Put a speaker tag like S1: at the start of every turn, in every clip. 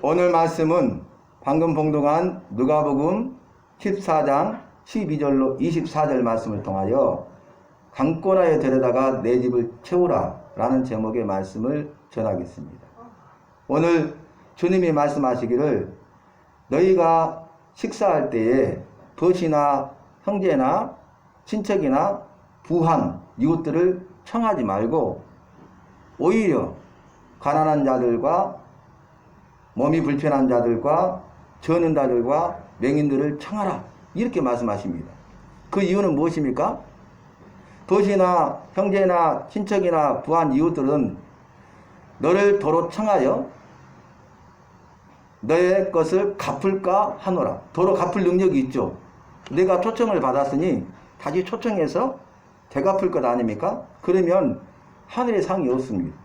S1: 오늘 말씀은 방금 봉독한 누가복음 14장 12절로 24절 말씀을 통하여 강권하에 데려다가 내 집을 채우라 라는 제목의 말씀을 전하겠습니다. 오늘 주님이 말씀하시기를 너희가 식사할 때에 벗이나 형제나 친척이나 부한 이웃들을 청하지 말고 오히려 가난한 자들과 몸이 불편한 자들과 저는 자들과 맹인들을 청하라 이렇게 말씀하십니다. 그 이유는 무엇입니까? 벗이나 형제나 친척이나 부한 이웃들은 너를 도로 청하여 너의 것을 갚을까 하노라. 도로 갚을 능력이 있죠. 내가 초청을 받았으니 다시 초청해서 되갚을 것 아닙니까? 그러면 하늘의 상이 없습니다.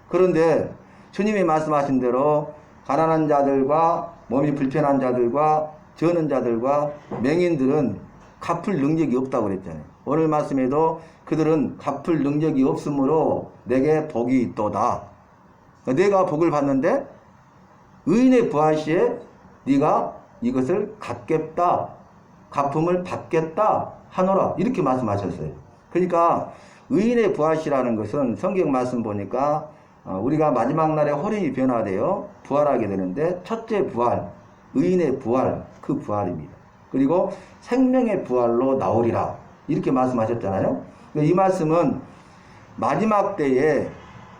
S1: 그런데 주님이 말씀하신 대로 가난한 자들과 몸이 불편한 자들과 저는 자들과 맹인들은 갚을 능력이 없다고 그랬잖아요. 오늘 말씀에도 그들은 갚을 능력이 없으므로 내게 복이 있도다. 내가 복을 받는데 의인의 부활 시에 네가 이것을 갚겠다, 갚음을 받겠다 하노라 이렇게 말씀하셨어요. 그러니까 의인의 부활 시라는 것은 성경 말씀 보니까 우리가 마지막 날에 호련히 변화되어 부활하게 되는데 첫째 부활, 의인의 부활, 그 부활입니다. 그리고 생명의 부활로 나오리라 이렇게 말씀하셨잖아요. 이 말씀은 마지막 때에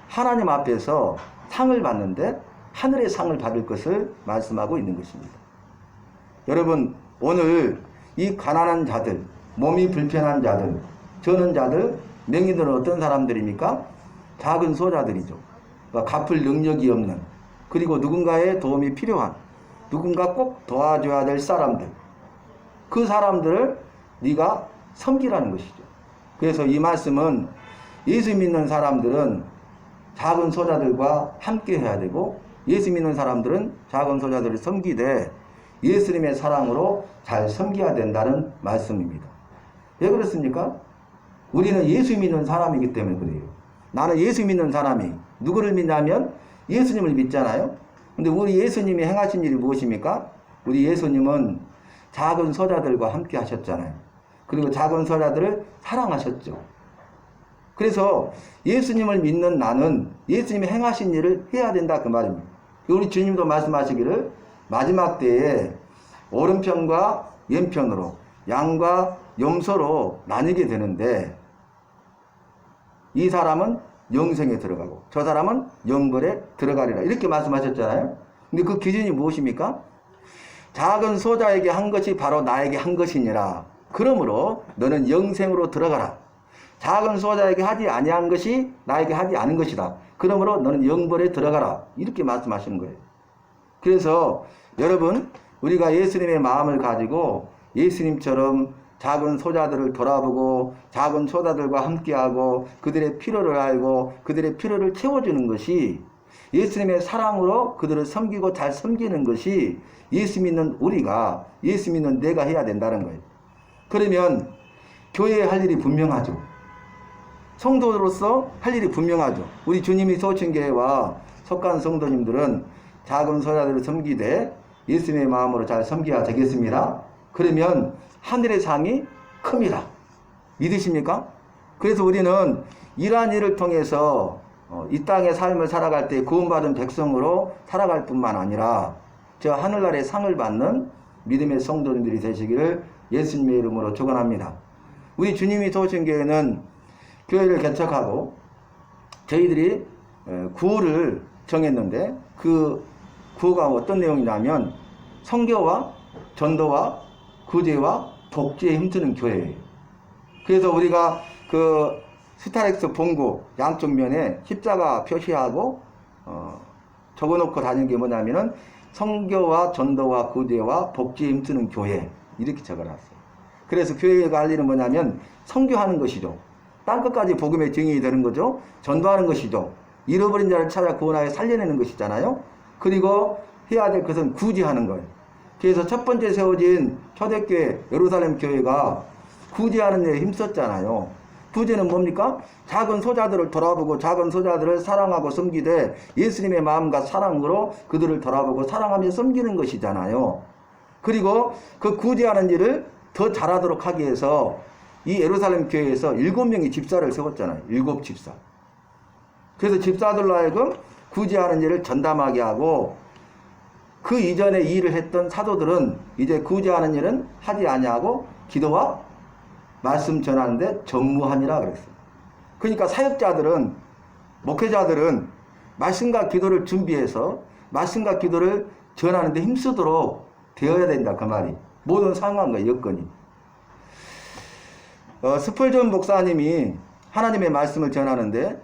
S1: 하나님 앞에서 상을 받는데 하늘의 상을 받을 것을 말씀하고 있는 것입니다. 여러분, 오늘 이 가난한 자들, 몸이 불편한 자들, 저는 자들, 맹인들은 어떤 사람들입니까? 작은 소자들이죠. 그러니까 갚을 능력이 없는, 그리고 누군가의 도움이 필요한, 누군가 꼭 도와줘야 될 사람들, 그 사람들을 네가 섬기라는 것이죠. 그래서 이 말씀은 예수 믿는 사람들은 작은 소자들과 함께 해야 되고 예수 믿는 사람들은 작은 소자들을 섬기되 예수님의 사랑으로 잘 섬겨야 된다는 말씀입니다. 왜 그렇습니까? 우리는 예수 믿는 사람이기 때문에 그래요. 나는 예수 믿는 사람이 누구를 믿냐면 예수님을 믿잖아요. 근데 우리 예수님이 행하신 일이 무엇입니까? 우리 예수님은 작은 소자들과 함께 하셨잖아요. 그리고 작은 소자들을 사랑하셨죠. 그래서 예수님을 믿는 나는 예수님이 행하신 일을 해야 된다 그 말입니다. 우리 주님도 말씀하시기를 마지막 때에 오른편과 왼편으로 양과 염소로 나뉘게 되는데 이 사람은 영생에 들어가고 저 사람은 영벌에 들어가리라 이렇게 말씀하셨잖아요. 근데 그 기준이 무엇입니까? 작은 소자에게 한 것이 바로 나에게 한 것이니라. 그러므로 너는 영생으로 들어가라. 작은 소자에게 하지 아니한 것이 나에게 하지 않은 것이다. 그러므로 너는 영벌에 들어가라. 이렇게 말씀하시는 거예요. 그래서 여러분, 우리가 예수님의 마음을 가지고 예수님처럼 작은 소자들을 돌아보고 작은 소자들과 함께하고 그들의 필요를 알고 그들의 필요를 채워주는 것이 예수님의 사랑으로 그들을 섬기고 잘 섬기는 것이 예수 믿는 우리가, 예수 믿는 내가 해야 된다는 거예요. 그러면 교회에 할 일이 분명하죠. 성도로서 할 일이 분명하죠. 우리 주님이 세우신 교회와 속한 성도님들은 작은 소자들을 섬기되 예수님의 마음으로 잘 섬겨야 되겠습니다. 그러면 하늘의 상이 큽니다. 믿으십니까? 그래서 우리는 이러한 일을 통해서 이 땅의 삶을 살아갈 때 구원받은 백성으로 살아갈 뿐만 아니라 저 하늘나라의 상을 받는 믿음의 성도님들이 되시기를 예수님의 이름으로 축원합니다. 우리 주님이 세우신 교회는 교회를 개척하고 저희들이 구호를 정했는데 그 구호가 어떤 내용이냐면 선교와 전도와 구제와 복지에 힘쓰는 교회예요. 그래서 우리가 그 스타렉스 본고 양쪽 면에 십자가 표시하고 적어놓고 다니는 게 뭐냐면은 선교와 전도와 구제와 복지에 힘쓰는 교회 이렇게 적어놨어요. 그래서 교회가 할 일은 뭐냐면 선교하는 것이죠. 땅끝까지 복음의 증인이 되는 거죠. 전도하는 것이죠. 잃어버린 자를 찾아 구원하여 살려내는 것이잖아요. 그리고 해야 될 것은 구제하는 거예요. 그래서 첫 번째 세워진 초대교회 예루살렘 교회가 구제하는 일에 힘썼잖아요. 구제는 뭡니까? 작은 소자들을 돌아보고 작은 소자들을 사랑하고 섬기되 예수님의 마음과 사랑으로 그들을 돌아보고 사랑하며 섬기는 것이잖아요. 그리고 그 구제하는 일을 더 잘하도록 하기 위해서 이 예루살렘 교회에서 7명의 집사를 세웠잖아요. 7집사. 그래서 집사들로 하여금 구제하는 일을 전담하게 하고 그 이전에 이 일을 했던 사도들은 이제 구제하는 일은 하지 아니하고 기도와 말씀 전하는데 전무하니라 그랬어요. 그러니까 사역자들은, 목회자들은 말씀과 기도를 준비해서 말씀과 기도를 전하는데 힘쓰도록 되어야 된다 그 말이. 모든 상황과 여건이. 스펄전 목사님이 하나님의 말씀을 전하는데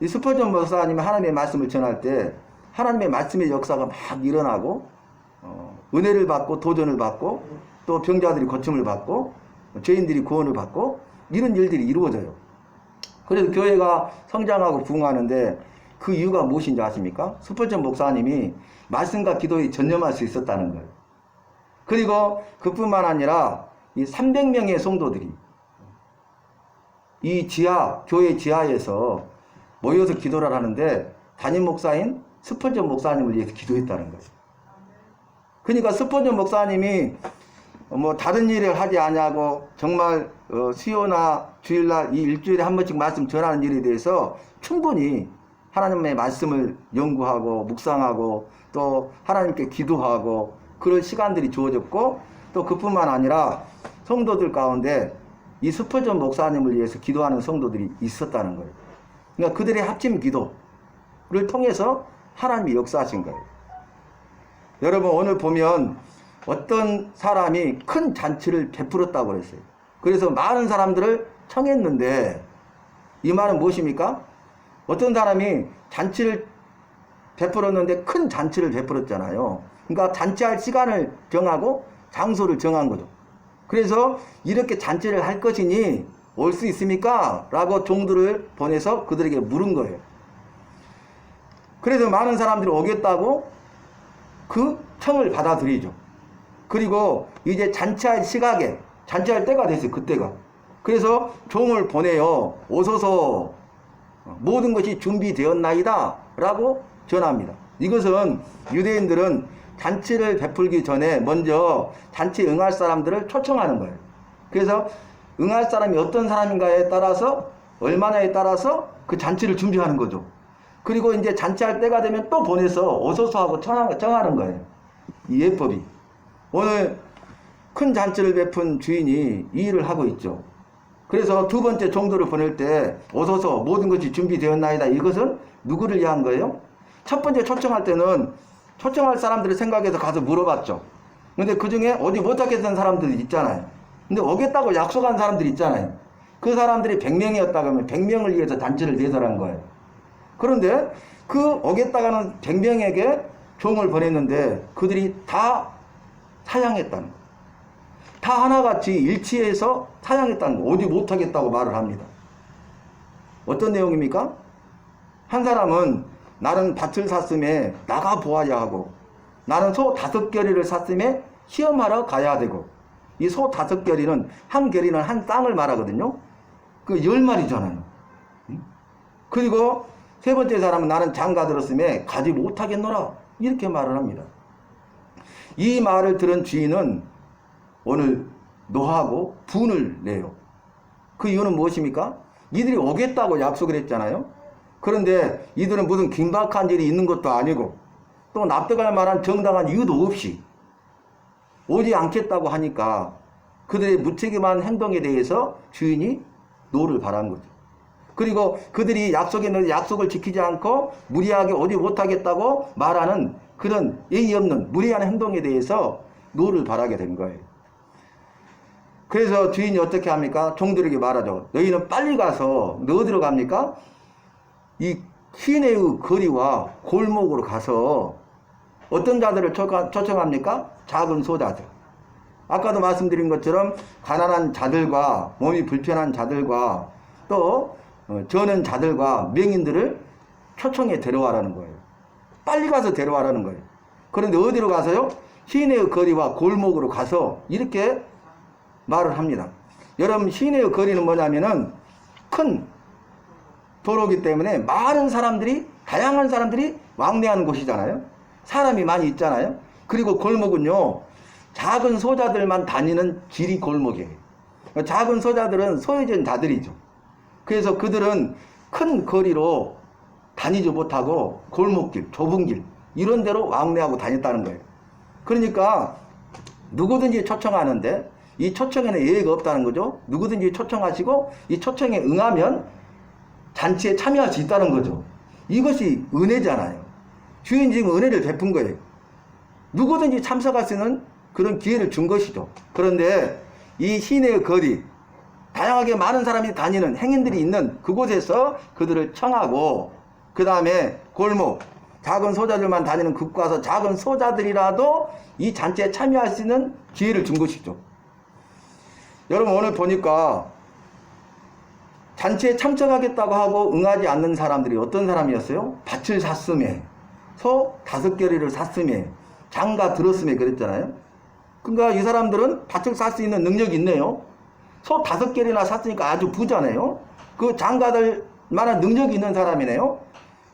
S1: 이 스펄전 목사님이 하나님의 말씀을 전할 때 하나님의 말씀의 역사가 막 일어나고 은혜를 받고 도전을 받고 또 병자들이 고침을 받고 죄인들이 구원을 받고 이런 일들이 이루어져요. 그래서 교회가 성장하고 부흥하는데 그 이유가 무엇인지 아십니까? 스펄전 목사님이 말씀과 기도에 전념할 수 있었다는 거예요. 그리고 그뿐만 아니라 이 300명의 성도들이 이 교회 지하에서 모여서 기도를 하는데 담임 목사인 스펄전 목사님을 위해서 기도했다는 거죠. 그러니까 스펄전 목사님이 뭐 다른 일을 하지 아니하고 정말 수요나 주일날 이 일주일에 한 번씩 말씀 전하는 일에 대해서 충분히 하나님의 말씀을 연구하고 묵상하고 또 하나님께 기도하고 그럴 시간들이 주어졌고 또 그뿐만 아니라 성도들 가운데 이 스펄전 목사님을 위해서 기도하는 성도들이 있었다는 거예요. 그러니까 그들의 합심 기도를 통해서 하나님이 역사하신 거예요. 여러분 오늘 보면 어떤 사람이 큰 잔치를 베풀었다고 그랬어요. 그래서 많은 사람들을 청했는데 이 말은 무엇입니까? 어떤 사람이 잔치를 베풀었는데 큰 잔치를 베풀었잖아요. 그러니까 잔치할 시간을 정하고 장소를 정한 거죠. 그래서 이렇게 잔치를 할 것이니 올 수 있습니까? 라고 종들을 보내서 그들에게 물은 거예요. 그래서 많은 사람들이 오겠다고 그 청을 받아들이죠. 그리고 이제 잔치할 시각에 잔치할 때가 됐어요. 그때가. 그래서 종을 보내요. 오소서 모든 것이 준비되었나이다 라고 전합니다. 이것은 유대인들은 잔치를 베풀기 전에 먼저 잔치에 응할 사람들을 초청하는 거예요. 그래서 응할 사람이 어떤 사람인가에 따라서 얼마냐에 따라서 그 잔치를 준비하는 거죠. 그리고 이제 잔치할 때가 되면 또 보내서 오소서 하고 정하는 거예요. 이 예법이. 오늘 큰 잔치를 베푼 주인이 이 일을 하고 있죠. 그래서 두 번째 종도를 보낼 때 오소서 모든 것이 준비되었나이다. 이것은 누구를 위한 거예요? 첫 번째 초청할 때는 초청할 사람들을 생각해서 가서 물어봤죠. 근데 그 중에 어디 못하겠다는 사람들이 있잖아요. 근데 오겠다고 약속한 사람들이 있잖아요. 그 사람들이 100명이었다 그러면 100명을 위해서 잔치를 제설한 거예요. 그런데 그 오겠다가는 100명에게 종을 보냈는데 그들이 다 사양했다는 거예요. 다 하나같이 일치해서 사양했다는 거예요. 오지 못하겠다고 말을 합니다. 어떤 내용입니까? 한 사람은 나는 밭을 샀음에 나가 보아야 하고 나는 소 5겨리를 샀음에 시험하러 가야 되고 이 소 5겨리는 한 겨리는 한 땅을 말하거든요. 그 10마리잖아요. 그리고 세 번째 사람은 나는 장가 들었음에 가지 못하겠노라 이렇게 말을 합니다. 이 말을 들은 주인은 오늘 노하고 분을 내요. 그 이유는 무엇입니까? 이들이 오겠다고 약속을 했잖아요. 그런데 이들은 무슨 긴박한 일이 있는 것도 아니고 또 납득할 만한 정당한 이유도 없이 오지 않겠다고 하니까 그들의 무책임한 행동에 대해서 주인이 노를 바란 거죠. 그리고 그들이 약속했는데 약속을 지키지 않고 무리하게 오지 못하겠다고 말하는 그런 예의 없는 무리한 행동에 대해서 노를 바라게 된 거예요. 그래서 주인이 어떻게 합니까? 종들에게 말하죠. 너희는 빨리 가서 너 어디로 갑니까? 이 시내의 거리와 골목으로 가서 어떤 자들을 초청합니까? 작은 소자들. 아까도 말씀드린 것처럼 가난한 자들과 몸이 불편한 자들과 또 저는 자들과 맹인들을 초청해 데려와라는 거예요. 빨리 가서 데려와라는 거예요. 그런데 어디로 가서요? 시내의 거리와 골목으로 가서 이렇게 말을 합니다. 여러분 시내의 거리는 뭐냐면은 큰 도로기 때문에 많은 사람들이, 다양한 사람들이 왕래하는 곳이잖아요. 사람이 많이 있잖아요. 그리고 골목은요, 작은 소자들만 다니는 길이 골목이에요. 작은 소자들은 소외된 자들이죠. 그래서 그들은 큰 거리로 다니지 못하고 골목길, 좁은 길 이런 데로 왕래하고 다녔다는 거예요. 그러니까 누구든지 초청하는데 이 초청에는 예외가 없다는 거죠. 누구든지 초청하시고 이 초청에 응하면 잔치에 참여할 수 있다는 거죠. 이것이 은혜잖아요. 주인 지금 은혜를 베푼 거예요. 누구든지 참석할 수 있는 그런 기회를 준 것이죠. 그런데 이 시내의 거리, 다양하게 많은 사람이 다니는 행인들이 있는 그곳에서 그들을 청하고, 그 다음에 골목, 작은 소자들만 다니는 그곳 가서 작은 소자들이라도 이 잔치에 참여할 수 있는 기회를 준 것이죠. 여러분 오늘 보니까 잔치에 참석하겠다고 하고 응하지 않는 사람들이 어떤 사람이었어요? 밭을 샀음에, 소 5개리를 샀음에, 장가 들었음에 그랬잖아요. 그러니까 이 사람들은 밭을 살 수 있는 능력이 있네요. 소 5개리나 샀으니까 아주 부자네요. 그 장가들 만한 능력이 있는 사람이네요.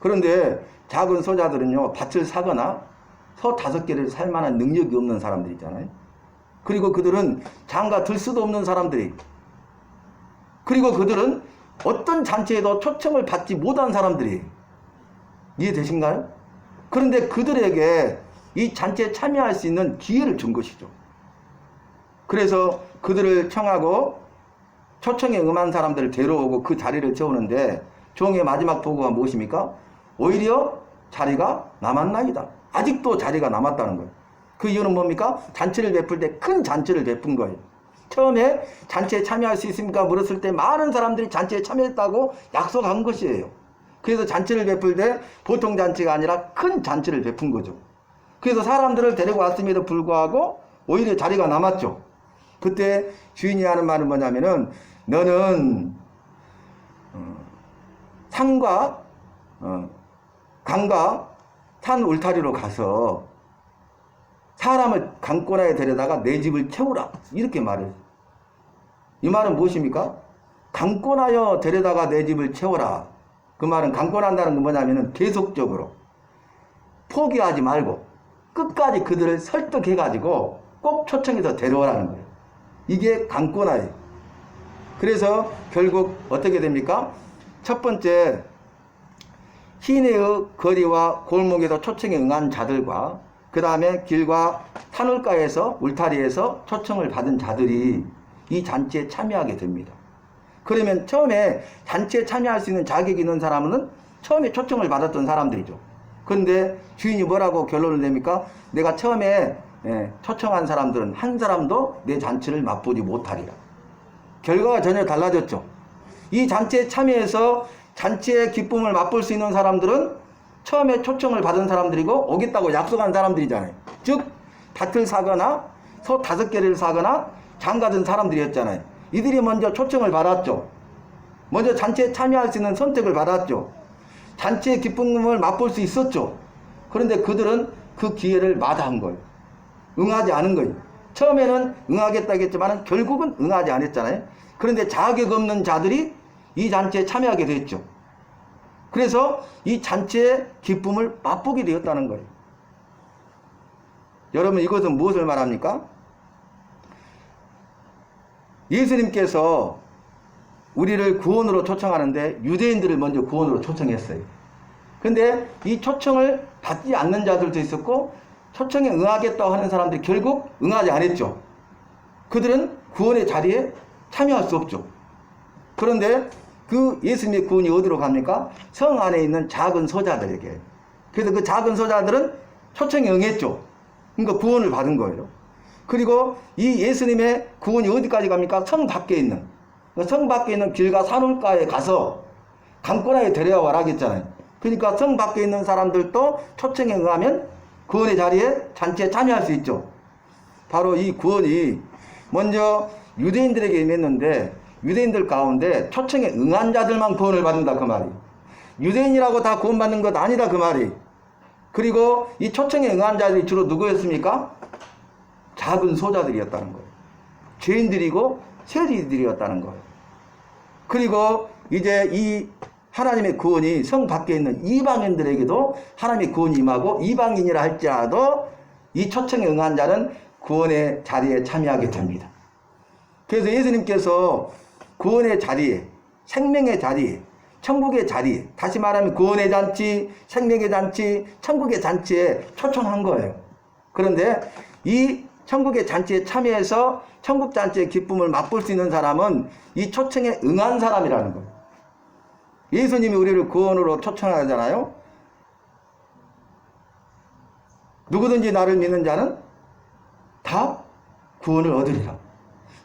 S1: 그런데 작은 소자들은요, 밭을 사거나 소 5개리를 살 만한 능력이 없는 사람들이잖아요. 그리고 그들은 장가 들 수도 없는 사람들이, 그리고 그들은 어떤 잔치에도 초청을 받지 못한 사람들이, 이해되신가요? 그런데 그들에게 이 잔치에 참여할 수 있는 기회를 준 것이죠. 그래서 그들을 청하고 초청에 응한 사람들을 데려오고 그 자리를 채우는데 종의 마지막 보고가 무엇입니까? 오히려 자리가 남았나이다. 아직도 자리가 남았다는 거예요. 그 이유는 뭡니까? 잔치를 베풀 때 큰 잔치를 베푼 거예요. 처음에 잔치에 참여할 수 있습니까? 물었을 때 많은 사람들이 잔치에 참여했다고 약속한 것이에요. 그래서 잔치를 베풀 때 보통 잔치가 아니라 큰 잔치를 베푼 거죠. 그래서 사람들을 데리고 왔음에도 불구하고 오히려 자리가 남았죠. 그때 주인이 하는 말은 뭐냐면은, 너는 산과 강과 산 울타리로 가서 사람을 강권하에 데려다가 내 집을 채우라, 이렇게 말해요. 이 말은 무엇입니까? 강권하여 데려다가 내 집을 채워라. 그 말은 강권한다는 건 뭐냐면은 계속적으로 포기하지 말고 끝까지 그들을 설득해가지고 꼭 초청해서 데려오라는 거예요. 이게 강권하예요. 그래서 결국 어떻게 됩니까? 첫 번째, 시내의 거리와 골목에서 초청에 응한 자들과 그 다음에 길과 산울가에서 울타리에서 초청을 받은 자들이 이 잔치에 참여하게 됩니다. 그러면 처음에 잔치에 참여할 수 있는 자격이 있는 사람은 처음에 초청을 받았던 사람들이죠. 그런데 주인이 뭐라고 결론을 냅니까? 내가 처음에 초청한 사람들은 한 사람도 내 잔치를 맛보지 못하리라. 결과가 전혀 달라졌죠. 이 잔치에 참여해서 잔치의 기쁨을 맛볼 수 있는 사람들은 처음에 초청을 받은 사람들이고 오겠다고 약속한 사람들이잖아요. 즉 밭을 사거나 소 5개를 사거나 장가든 사람들이었잖아요. 이들이 먼저 초청을 받았죠. 먼저 잔치에 참여할 수 있는 선택을 받았죠. 잔치의 기쁨을 맛볼 수 있었죠. 그런데 그들은 그 기회를 마다한 거예요. 응하지 않은 거예요. 처음에는 응하겠다 했지만 결국은 응하지 않았잖아요. 그런데 자격 없는 자들이 이 잔치에 참여하게 됐죠. 그래서 이 잔치의 기쁨을 맛보게 되었다는 거예요. 여러분, 이것은 무엇을 말합니까? 예수님께서 우리를 구원으로 초청하는데 유대인들을 먼저 구원으로 초청했어요. 근데 이 초청을 받지 않는 자들도 있었고 초청에 응하겠다고 하는 사람들이 결국 응하지 않았죠. 그들은 구원의 자리에 참여할 수 없죠. 그런데 그 예수님의 구원이 어디로 갑니까? 성 안에 있는 작은 소자들에게. 그래서 그 작은 소자들은 초청에 응했죠. 그러니까 구원을 받은 거예요. 그리고 이 예수님의 구원이 어디까지 갑니까? 성 밖에 있는, 성 밖에 있는 길과 산울가에 가서 강권하에 데려와라 했잖아요. 그러니까 성 밖에 있는 사람들도 초청에 응하면 구원의 자리에 잔치에 참여할 수 있죠. 바로 이 구원이 먼저 유대인들에게 임했는데 유대인들 가운데 초청에 응한 자들만 구원을 받는다 그 말이. 유대인이라고 다 구원받는 것 아니다 그 말이. 그리고 이 초청에 응한 자들이 주로 누구였습니까? 작은 소자들이었다는 거예요. 죄인들이고 세리들이었다는 거예요. 그리고 이제 이 하나님의 구원이 성 밖에 있는 이방인들에게도 하나님의 구원이 임하고 이방인이라 할지라도 이 초청에 응한 자는 구원의 자리에 참여하게 됩니다. 그래서 예수님께서 구원의 자리에, 생명의 자리에, 천국의 자리, 다시 말하면 구원의 잔치, 생명의 잔치, 천국의 잔치에 초청한 거예요. 그런데 이 천국의 잔치에 참여해서 천국 잔치의 기쁨을 맛볼 수 있는 사람은 이 초청에 응한 사람이라는 거예요. 예수님이 우리를 구원으로 초청하잖아요. 누구든지 나를 믿는 자는 다 구원을 얻으리라.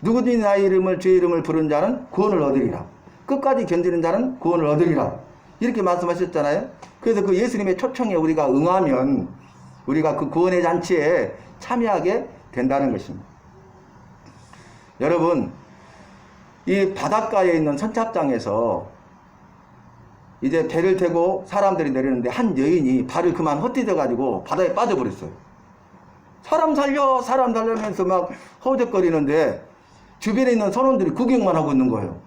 S1: 누구든지 나의 이름을, 주의 이름을 부른 자는 구원을 얻으리라. 끝까지 견디는 자는 구원을 얻으리라. 이렇게 말씀하셨잖아요. 그래서 그 예수님의 초청에 우리가 응하면 우리가 그 구원의 잔치에 참여하게 된다는 것입니다. 여러분, 이 바닷가에 있는 선착장에서 이제 배를 타고 사람들이 내리는데 한 여인이 발을 그만 헛디뎌 가지고 바다에 빠져버렸어요. 사람 살려 사람 살려면서 막 허우적거리는데 주변에 있는 선원들이 구경만 하고 있는 거예요.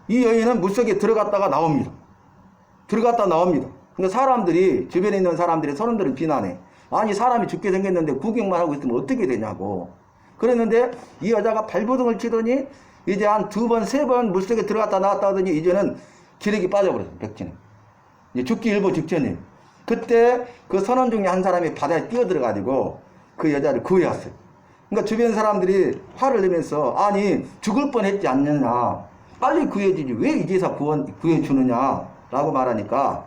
S1: 이 여인은 물속에 들어갔다가 나옵니다. 들어갔다 나옵니다. 그러니까 사람들이, 주변에 있는 사람들이 선원들을 비난해. 아니, 사람이 죽게 생겼는데 구경만 하고 있으면 어떻게 되냐고. 그랬는데 이 여자가 발버둥을 치더니 이제 한 2번, 3번 물속에 들어갔다 나왔다 하더니 이제는 기력이 빠져버렸어요. 백진에. 이제 죽기 일보 직전이에요. 그때 그 선원 중에 한 사람이 바다에 뛰어들어가지고 그 여자를 구해왔어요. 그러니까 주변 사람들이 화를 내면서 아니, 죽을 뻔했지 않느냐. 빨리 구해주지. 왜 이제서 구해주느냐. 라고 말하니까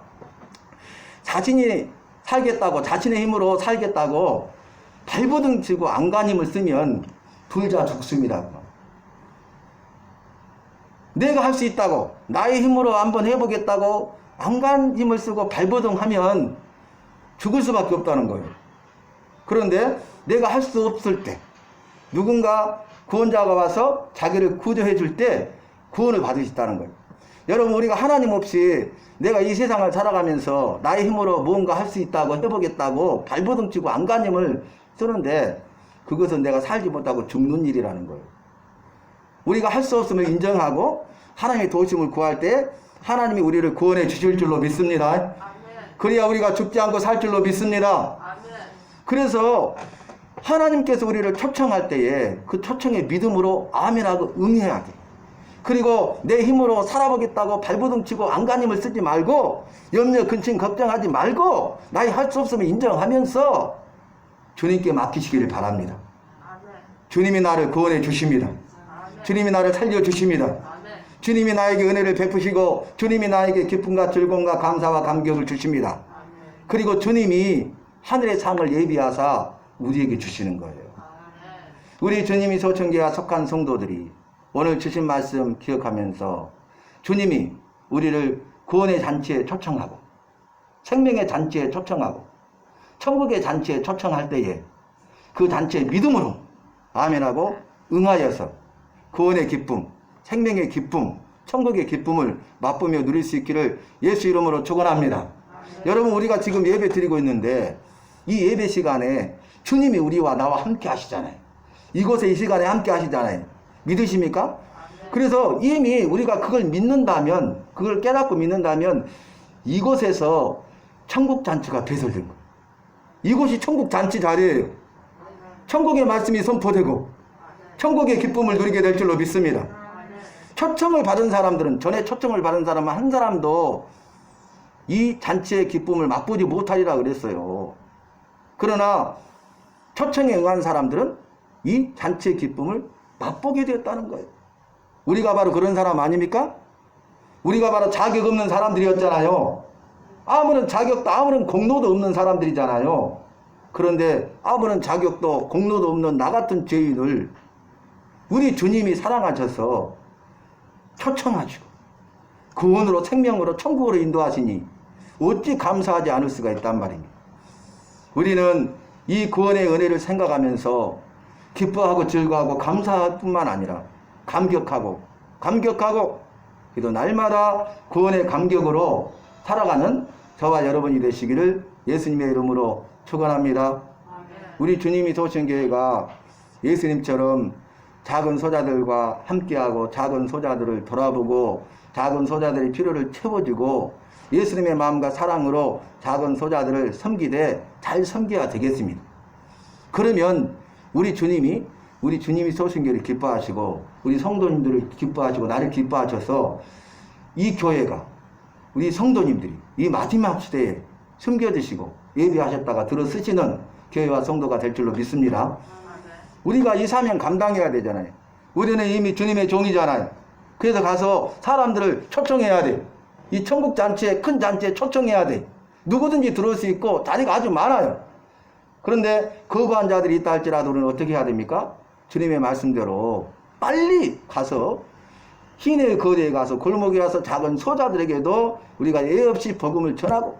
S1: 자신이 살겠다고, 자신의 힘으로 살겠다고 발버둥 치고 안간힘을 쓰면 둘 다 죽습니다. 내가 할 수 있다고, 나의 힘으로 한번 해보겠다고 안간힘을 쓰고 발버둥하면 죽을 수밖에 없다는 거예요. 그런데 내가 할 수 없을 때, 누군가 구원자가 와서 자기를 구조해 줄 때 구원을 받을 수 있다는 거예요. 여러분, 우리가 하나님 없이 내가 이 세상을 살아가면서 나의 힘으로 무언가 할 수 있다고 해보겠다고 발버둥 치고 안간힘을 쓰는데 그것은 내가 살지 못하고 죽는 일이라는 거예요. 우리가 할 수 없음을 인정하고 하나님의 도우심을 구할 때 하나님이 우리를 구원해 주실 줄로 믿습니다. 아멘. 그래야 우리가 죽지 않고 살 줄로 믿습니다. 아멘. 그래서 하나님께서 우리를 초청할 때에 그 초청의 믿음으로 아멘하고 응해야 돼. 그리고 내 힘으로 살아보겠다고 발버둥 치고 안간힘을 쓰지 말고 염려, 근심, 걱정하지 말고 나의 할 수 없음을 인정하면서 주님께 맡기시기를 바랍니다. 아멘. 주님이 나를 구원해 주십니다. 아멘. 주님이 나를 살려주십니다. 아멘. 주님이 나에게 은혜를 베푸시고 주님이 나에게 기쁨과 즐거움과 감사와 감격을 주십니다. 아멘. 그리고 주님이 하늘의 상을 예비하사 우리에게 주시는 거예요. 아멘. 우리 주님이 소천교회에 속한 성도들이 오늘 주신 말씀 기억하면서 주님이 우리를 구원의 잔치에 초청하고 생명의 잔치에 초청하고 천국의 잔치에 초청할 때에 그 잔치의 믿음으로 아멘하고 응하여서 구원의 기쁨, 생명의 기쁨, 천국의 기쁨을 맛보며 누릴 수 있기를 예수 이름으로 축원합니다. 아멘. 여러분, 우리가 지금 예배 드리고 있는데 이 예배 시간에 주님이 우리와 나와 함께 하시잖아요. 이곳에 이 시간에 함께 하시잖아요. 믿으십니까? 아멘. 그래서 이미 우리가 그걸 믿는다면, 그걸 깨닫고 믿는다면 이곳에서 천국 잔치가 배설된 거예요. 이곳이 천국 잔치 자리예요. 천국의 말씀이 선포되고 천국의 기쁨을 누리게 될 줄로 믿습니다. 초청을 받은 사람들은, 전에 초청을 받은 사람은 한 사람도 이 잔치의 기쁨을 맛보지 못하리라 그랬어요. 그러나 초청에 응한 사람들은 이 잔치의 기쁨을 맛보게 되었다는 거예요. 우리가 바로 그런 사람 아닙니까? 우리가 바로 자격 없는 사람들이었잖아요. 아무런 자격도, 아무런 공로도 없는 사람들이잖아요. 그런데 아무런 자격도 공로도 없는 나 같은 죄인을 우리 주님이 사랑하셔서 초청하시고 구원으로, 생명으로, 천국으로 인도하시니 어찌 감사하지 않을 수가 있단 말입니다. 우리는 이 구원의 은혜를 생각하면서 기뻐하고 즐거워하고 감사할 뿐만 아니라 감격하고 그래도 날마다 구원의 감격으로 살아가는 저와 여러분이 되시기를 예수님의 이름으로 축원합니다. 우리 주님이 소신 교회가 예수님처럼 작은 소자들과 함께하고 작은 소자들을 돌아보고 작은 소자들의 필요를 채워주고 예수님의 마음과 사랑으로 작은 소자들을 섬기되 잘 섬겨야 되겠습니다. 그러면 우리 주님이 소신교를 기뻐하시고 우리 성도님들을 기뻐하시고 나를 기뻐하셔서 이 교회가 우리 성도님들이 이 마지막 시대에 숨겨두시고 예비하셨다가 들어쓰시는 교회와 성도가 될 줄로 믿습니다. 우리가 이 사명 감당해야 되잖아요. 우리는 이미 주님의 종이잖아요. 그래서 가서 사람들을 초청해야 돼. 이 천국 잔치에, 큰 잔치에 초청해야 돼. 누구든지 들어올 수 있고 자리가 아주 많아요. 그런데 거부한 자들이 있다 할지라도 우리는 어떻게 해야 됩니까? 주님의 말씀대로 빨리 가서 시내의 거리에 가서 골목에 가서 작은 소자들에게도 우리가 예 없이 복음을 전하고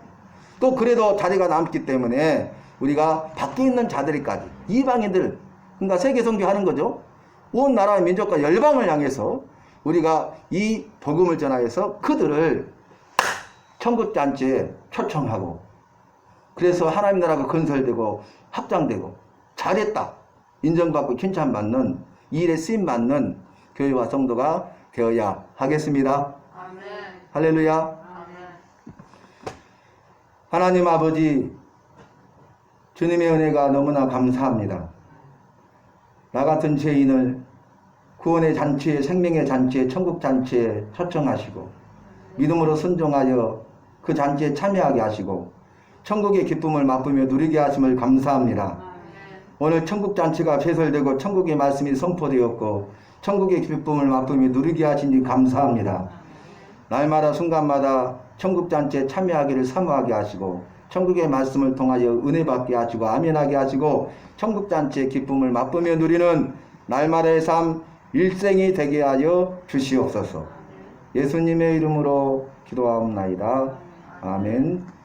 S1: 또 그래도 자리가 남기 때문에 우리가 밖에 있는 자들까지 이방인들 그러니까 세계 선교하는 거죠. 온 나라의 민족과 열방을 향해서 우리가 이 복음을 전하여서 그들을 천국잔치에 초청하고 그래서 하나님 나라가 건설되고 확장되고 잘했다 인정받고 칭찬받는 이 일에 쓰임받는 교회와 성도가 되어야 하겠습니다.
S2: 아멘.
S1: 할렐루야.
S2: 아멘.
S1: 하나님 아버지 주님의 은혜가 너무나 감사합니다. 나 같은 죄인을 구원의 잔치에 생명의 잔치에 천국 잔치에 초청하시고 믿음으로 순종하여 그 잔치에 참여하게 하시고 천국의 기쁨을 맛보며 누리게 하심을 감사합니다. 오늘 천국 잔치가 배설되고 천국의 말씀이 선포되었고 천국의 기쁨을 맛보며 누리게 하시니 감사합니다. 날마다 순간마다 천국 잔치에 참여하기를 사모하게 하시고 천국의 말씀을 통하여 은혜 받게 하시고 아멘하게 하시고 천국 잔치의 기쁨을 맛보며 누리는 날마다의 삶 일생이 되게 하여 주시옵소서. 예수님의 이름으로 기도하옵나이다. 아멘.